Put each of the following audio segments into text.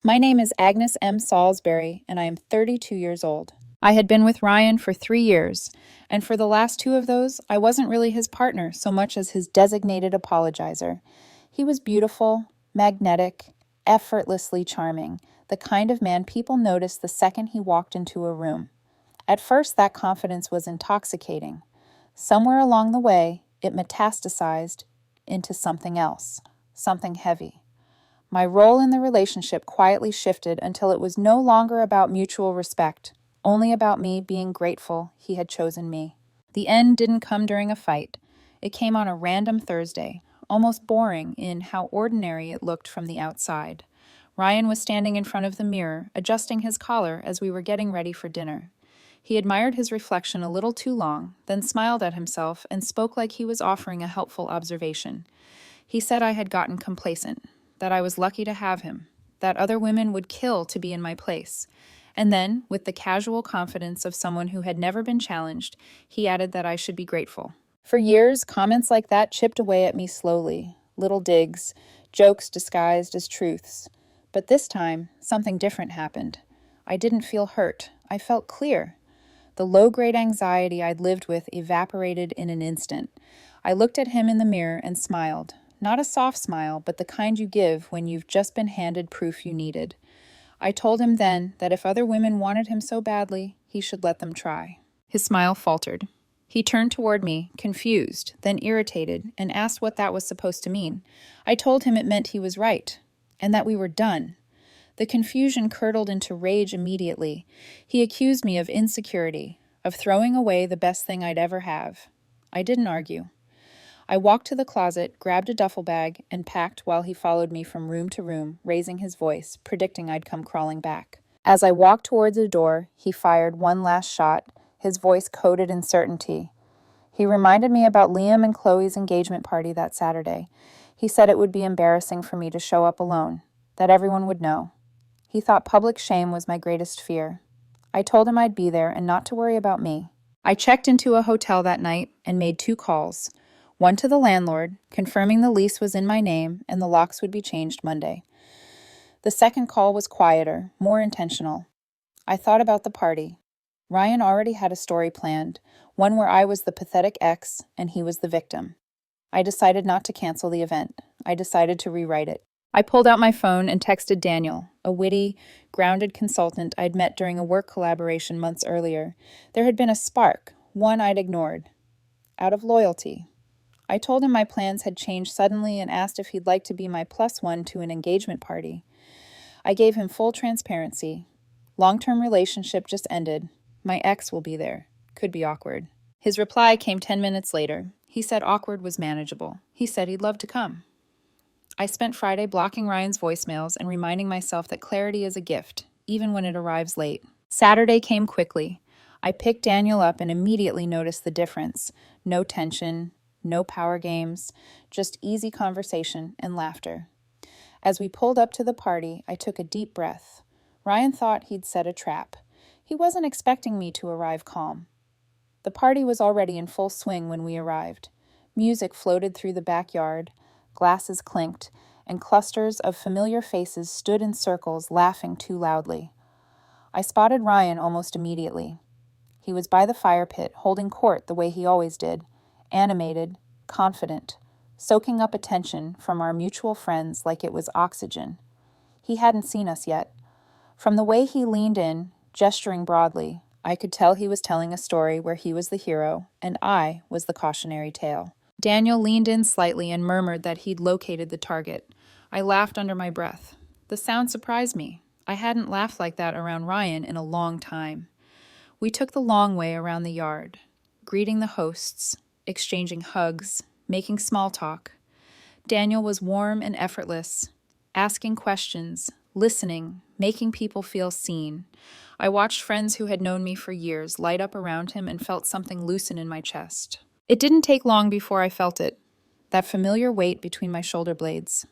My name is Agnes M. Salisbury, and I am 32 years old. I had been with Ryan for 3 years, and for the last two of those, I wasn't really his partner so much as his designated apologizer. He was beautiful, magnetic, effortlessly charming, the kind of man people noticed the second he walked into a room. At first, that confidence was intoxicating. Somewhere along the way, it metastasized into something else, something heavy. My role in the relationship quietly shifted until it was no longer about mutual respect, only about me being grateful he had chosen me. The end didn't come during a fight. It came on a random Thursday, almost boring in how ordinary it looked from the outside. Ryan was standing in front of the mirror, adjusting his collar as we were getting ready for dinner. He admired his reflection a little too long, then smiled at himself and spoke like he was offering a helpful observation. He said I had gotten complacent, that I was lucky to have him, that other women would kill to be in my place. And then, with the casual confidence of someone who had never been challenged, he added that I should be grateful. For years, comments like that chipped away at me slowly, little digs, jokes disguised as truths. But this time, something different happened. I didn't feel hurt. I felt clear. The low-grade anxiety I'd lived with evaporated in an instant. I looked at him in the mirror and smiled. Not a soft smile, but the kind you give when you've just been handed proof you needed. I told him then that if other women wanted him so badly, he should let them try. His smile faltered. He turned toward me, confused, then irritated, and asked what that was supposed to mean. I told him it meant he was right, and that we were done. The confusion curdled into rage immediately. He accused me of insecurity, of throwing away the best thing I'd ever have. I didn't argue. I walked to the closet, grabbed a duffel bag, and packed while he followed me from room to room, raising his voice, predicting I'd come crawling back. As I walked towards the door, he fired one last shot, his voice coated in certainty. He reminded me about Liam and Chloe's engagement party that Saturday. He said it would be embarrassing for me to show up alone, that everyone would know. He thought public shame was my greatest fear. I told him I'd be there and not to worry about me. I checked into a hotel that night and made 2 calls. One to the landlord, confirming the lease was in my name and the locks would be changed Monday. The second call was quieter, more intentional. I thought about the party. Ryan already had a story planned, one where I was the pathetic ex and he was the victim. I decided not to cancel the event. I decided to rewrite it. I pulled out my phone and texted Daniel, a witty, grounded consultant I'd met during a work collaboration months earlier. There had been a spark, one I'd ignored. Out of loyalty. I told him my plans had changed suddenly and asked if he'd like to be my plus one to an engagement party. I gave him full transparency. Long-term relationship just ended. My ex will be there. Could be awkward. His reply came 10 minutes later. He said awkward was manageable. He said he'd love to come. I spent Friday blocking Ryan's voicemails and reminding myself that clarity is a gift, even when it arrives late. Saturday came quickly. I picked Daniel up and immediately noticed the difference. No tension, no power games, just easy conversation and laughter. As we pulled up to the party, I took a deep breath. Ryan thought he'd set a trap. He wasn't expecting me to arrive calm. The party was already in full swing when we arrived. Music floated through the backyard, glasses clinked, and clusters of familiar faces stood in circles, laughing too loudly. I spotted Ryan almost immediately. He was by the fire pit, holding court the way he always did, animated, confident, soaking up attention from our mutual friends like it was oxygen. He hadn't seen us yet. From the way he leaned in, gesturing broadly, I could tell he was telling a story where he was the hero and I was the cautionary tale. Daniel leaned in slightly and murmured that he'd located the target. I laughed under my breath. The sound surprised me. I hadn't laughed like that around Ryan in a long time. We took the long way around the yard, greeting the hosts, exchanging hugs, making small talk. Daniel was warm and effortless, asking questions, listening, making people feel seen. I watched friends who had known me for years light up around him and felt something loosen in my chest. It didn't take long before I felt it, that familiar weight between my shoulder blades.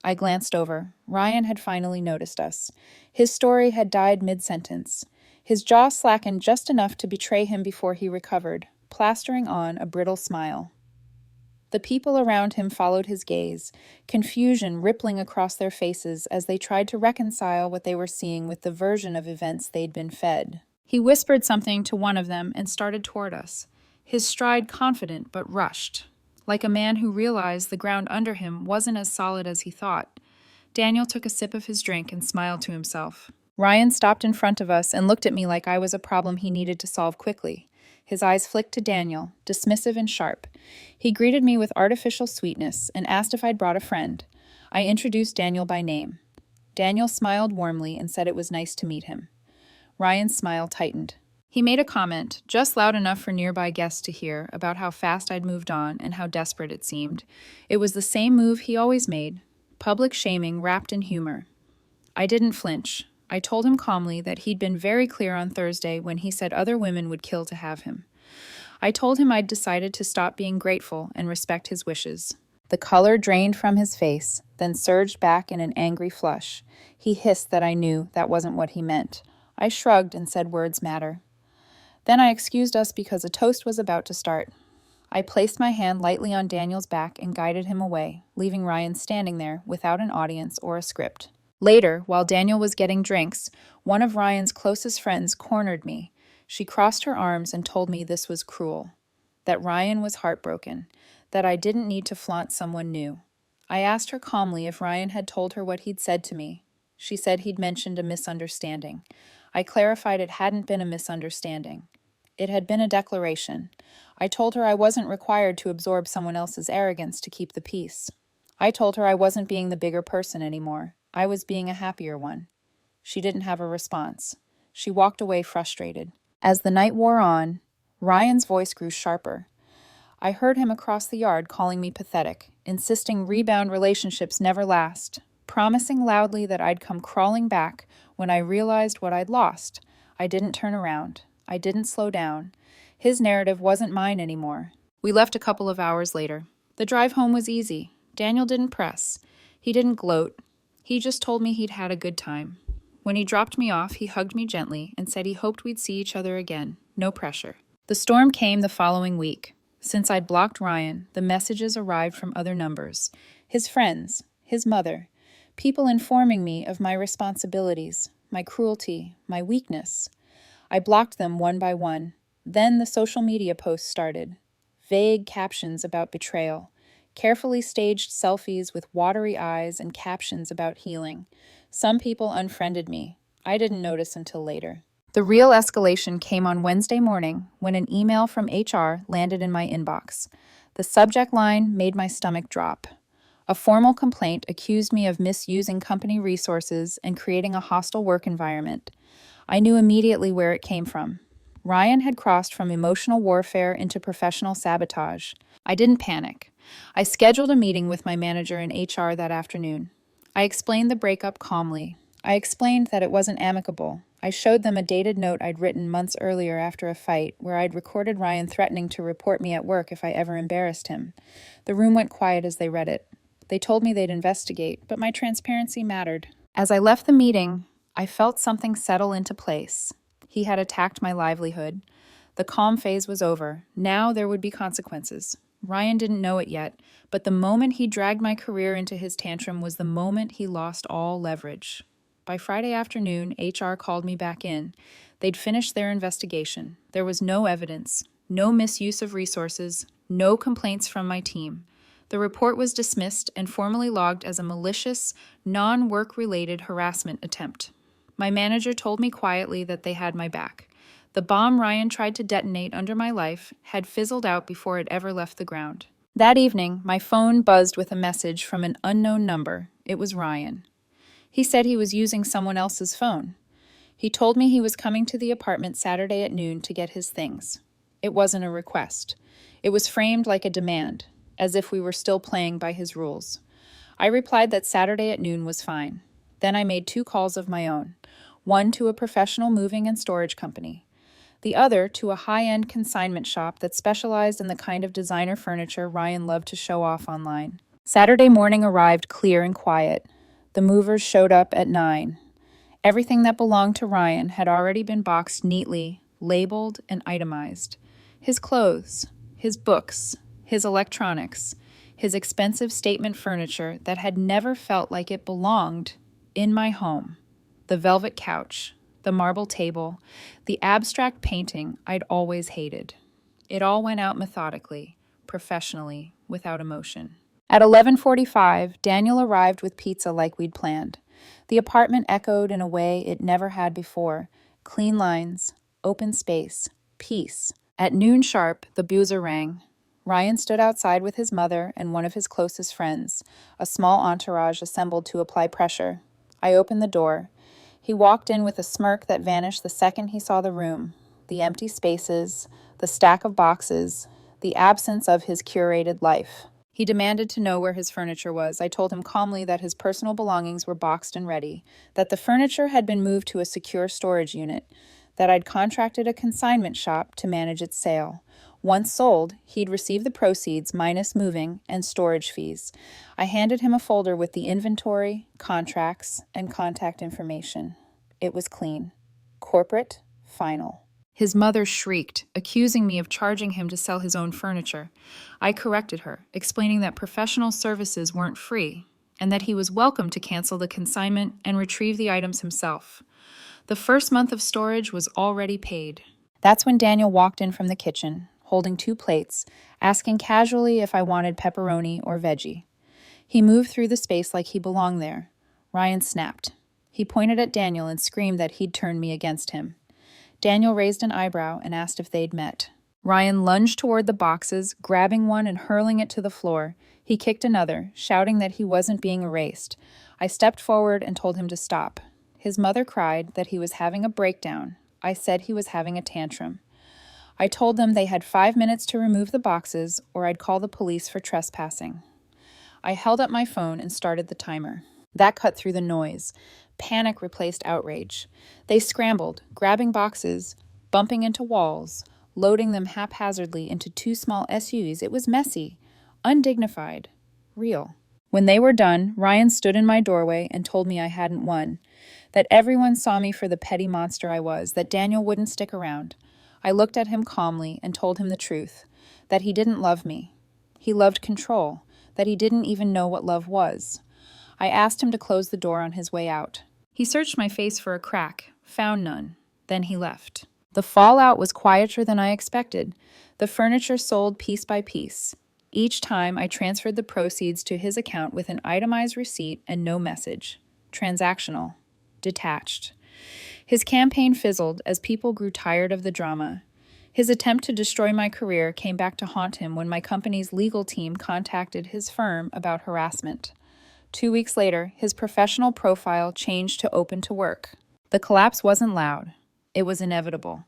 I glanced over. Ryan had finally noticed us. His story had died mid-sentence. His jaw slackened just enough to betray him before he recovered, plastering on a brittle smile. The people around him followed his gaze, confusion rippling across their faces as they tried to reconcile what they were seeing with the version of events they'd been fed. He whispered something to one of them and started toward us, his stride confident but rushed, like a man who realized the ground under him wasn't as solid as he thought. Daniel took a sip of his drink and smiled to himself. Ryan stopped in front of us and looked at me like I was a problem he needed to solve quickly. His eyes flicked to Daniel, dismissive and sharp. He greeted me with artificial sweetness and asked if I'd brought a friend. I introduced Daniel by name. Daniel smiled warmly and said it was nice to meet him. Ryan's smile tightened. He made a comment, just loud enough for nearby guests to hear, about how fast I'd moved on and how desperate it seemed. It was the same move he always made, public shaming wrapped in humor. I didn't flinch. I told him calmly that he'd been very clear on Thursday when he said other women would kill to have him. I told him I'd decided to stop being grateful and respect his wishes. The color drained from his face, then surged back in an angry flush. He hissed that I knew that wasn't what he meant. I shrugged and said words matter. Then I excused us because a toast was about to start. I placed my hand lightly on Daniel's back and guided him away, leaving Ryan standing there without an audience or a script. Later, while Daniel was getting drinks, one of Ryan's closest friends cornered me. She crossed her arms and told me this was cruel, that Ryan was heartbroken, that I didn't need to flaunt someone new. I asked her calmly if Ryan had told her what he'd said to me. She said he'd mentioned a misunderstanding. I clarified it hadn't been a misunderstanding. It had been a declaration. I told her I wasn't required to absorb someone else's arrogance to keep the peace. I told her I wasn't being the bigger person anymore. I was being a happier one. She didn't have a response. She walked away frustrated. As the night wore on, Ryan's voice grew sharper. I heard him across the yard calling me pathetic, insisting rebound relationships never last, promising loudly that I'd come crawling back when I realized what I'd lost. I didn't turn around. I didn't slow down. His narrative wasn't mine anymore. We left a couple of hours later. The drive home was easy. Daniel didn't press. He didn't gloat. He just told me he'd had a good time. When he dropped me off, he hugged me gently and said he hoped we'd see each other again. No pressure. The storm came the following week. Since I'd blocked Ryan, the messages arrived from other numbers. His friends, his mother, people informing me of my responsibilities, my cruelty, my weakness. I blocked them one by one. Then the social media posts started. Vague captions about betrayal. Carefully staged selfies with watery eyes and captions about healing. Some people unfriended me. I didn't notice until later. The real escalation came on Wednesday morning when an email from HR landed in my inbox. The subject line made my stomach drop. A formal complaint accused me of misusing company resources and creating a hostile work environment. I knew immediately where it came from. Ryan had crossed from emotional warfare into professional sabotage. I didn't panic. I scheduled a meeting with my manager in HR that afternoon. I explained the breakup calmly. I explained that it wasn't amicable. I showed them a dated note I'd written months earlier after a fight, where I'd recorded Ryan threatening to report me at work if I ever embarrassed him. The room went quiet as they read it. They told me they'd investigate, but my transparency mattered. As I left the meeting, I felt something settle into place. He had attacked my livelihood. The calm phase was over. Now there would be consequences. Ryan didn't know it yet, but the moment he dragged my career into his tantrum was the moment he lost all leverage. By Friday afternoon, HR called me back in. They'd finished their investigation. There was no evidence, no misuse of resources, no complaints from my team. The report was dismissed and formally logged as a malicious, non-work-related harassment attempt. My manager told me quietly that they had my back. The bomb Ryan tried to detonate under my life had fizzled out before it ever left the ground. That evening, my phone buzzed with a message from an unknown number. It was Ryan. He said he was using someone else's phone. He told me he was coming to the apartment Saturday at noon to get his things. It wasn't a request. It was framed like a demand, as if we were still playing by his rules. I replied that Saturday at noon was fine. Then I made 2 calls of my own, one to a professional moving and storage company, the other to a high-end consignment shop that specialized in the kind of designer furniture Ryan loved to show off online. Saturday morning arrived clear and quiet. The movers showed up at 9. Everything that belonged to Ryan had already been boxed neatly, labeled, and itemized. His clothes, his books, his electronics, his expensive statement furniture that had never felt like it belonged in my home. The velvet couch, the marble table, the abstract painting I'd always hated. It all went out methodically, professionally, without emotion. At 11:45, Daniel arrived with pizza like we'd planned. The apartment echoed in a way it never had before. Clean lines, open space, peace. At noon sharp, the buzzer rang. Ryan stood outside with his mother and one of his closest friends, a small entourage assembled to apply pressure. I opened the door. He walked in with a smirk that vanished the second he saw the room. The empty spaces, the stack of boxes, the absence of his curated life. He demanded to know where his furniture was. I told him calmly that his personal belongings were boxed and ready, that the furniture had been moved to a secure storage unit, that I'd contracted a consignment shop to manage its sale. Once sold, he'd receive the proceeds minus moving and storage fees. I handed him a folder with the inventory, contracts, and contact information. It was clean. Corporate, final. His mother shrieked, accusing me of charging him to sell his own furniture. I corrected her, explaining that professional services weren't free, and that he was welcome to cancel the consignment and retrieve the items himself. The first month of storage was already paid. That's when Daniel walked in from the kitchen, holding 2 plates, asking casually if I wanted pepperoni or veggie. He moved through the space like he belonged there. Ryan snapped. He pointed at Daniel and screamed that he'd turn me against him. Daniel raised an eyebrow and asked if they'd met. Ryan lunged toward the boxes, grabbing one and hurling it to the floor. He kicked another, shouting that he wasn't being erased. I stepped forward and told him to stop. His mother cried that he was having a breakdown. I said he was having a tantrum. I told them they had 5 minutes to remove the boxes or I'd call the police for trespassing. I held up my phone and started the timer. That cut through the noise. Panic replaced outrage. They scrambled, grabbing boxes, bumping into walls, loading them haphazardly into 2 small SUVs. It was messy, undignified, real. When they were done, Ryan stood in my doorway and told me I hadn't won, that everyone saw me for the petty monster I was, that Daniel wouldn't stick around. I looked at him calmly and told him the truth, that he didn't love me. He loved control, that he didn't even know what love was. I asked him to close the door on his way out. He searched my face for a crack, found none. Then he left. The fallout was quieter than I expected. The furniture sold piece by piece. Each time I transferred the proceeds to his account with an itemized receipt and no message. Transactional. Detached. His campaign fizzled as people grew tired of the drama. His attempt to destroy my career came back to haunt him when my company's legal team contacted his firm about harassment. 2 weeks later, his professional profile changed to open to work. The collapse wasn't loud. It was inevitable.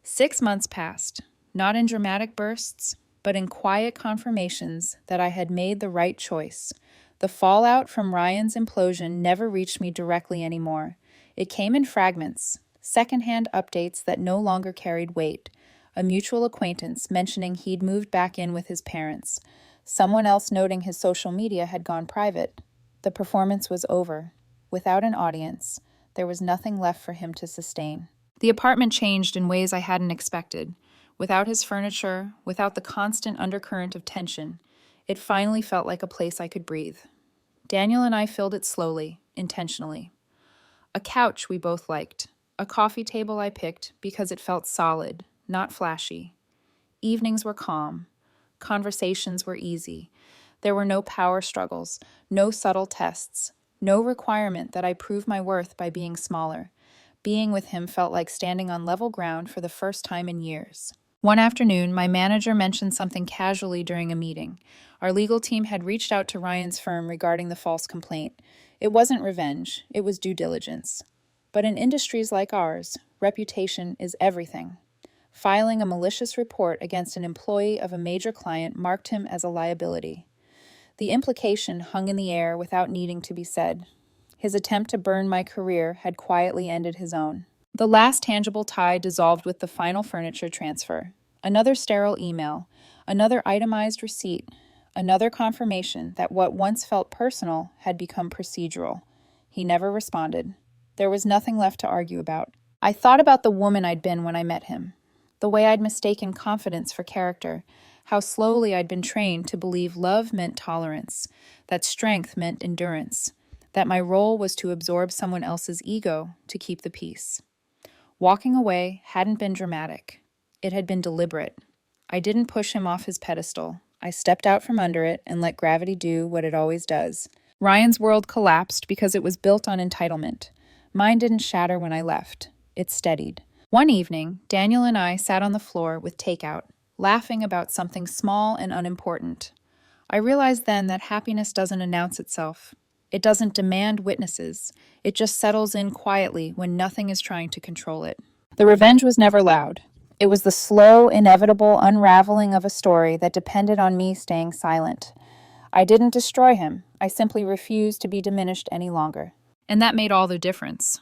6 months passed, not in dramatic bursts, but in quiet confirmations that I had made the right choice. The fallout from Ryan's implosion never reached me directly anymore. It came in fragments, secondhand updates that no longer carried weight. A mutual acquaintance mentioning he'd moved back in with his parents. Someone else noting his social media had gone private. The performance was over. Without an audience, there was nothing left for him to sustain. The apartment changed in ways I hadn't expected. Without his furniture, without the constant undercurrent of tension, it finally felt like a place I could breathe. Daniel and I filled it slowly, intentionally. A couch we both liked. A coffee table I picked because it felt solid, not flashy. Evenings were calm. Conversations were easy. There were no power struggles, no subtle tests, no requirement that I prove my worth by being smaller. Being with him felt like standing on level ground for the first time in years. One afternoon, my manager mentioned something casually during a meeting. Our legal team had reached out to Ryan's firm regarding the false complaint. It wasn't revenge, it was due diligence. But in industries like ours, reputation is everything. Filing a malicious report against an employee of a major client marked him as a liability. The implication hung in the air without needing to be said. His attempt to burn my career had quietly ended his own. The last tangible tie dissolved with the final furniture transfer. Another sterile email, another itemized receipt, another confirmation that what once felt personal had become procedural. He never responded. There was nothing left to argue about. I thought about the woman I'd been when I met him. The way I'd mistaken confidence for character, how slowly I'd been trained to believe love meant tolerance, that strength meant endurance, that my role was to absorb someone else's ego to keep the peace. Walking away hadn't been dramatic. It had been deliberate. I didn't push him off his pedestal. I stepped out from under it and let gravity do what it always does. Ryan's world collapsed because it was built on entitlement. Mine didn't shatter when I left. It steadied. One evening, Daniel and I sat on the floor with takeout, laughing about something small and unimportant. I realized then that happiness doesn't announce itself. It doesn't demand witnesses. It just settles in quietly when nothing is trying to control it. The revenge was never loud. It was the slow, inevitable unraveling of a story that depended on me staying silent. I didn't destroy him. I simply refused to be diminished any longer. And that made all the difference.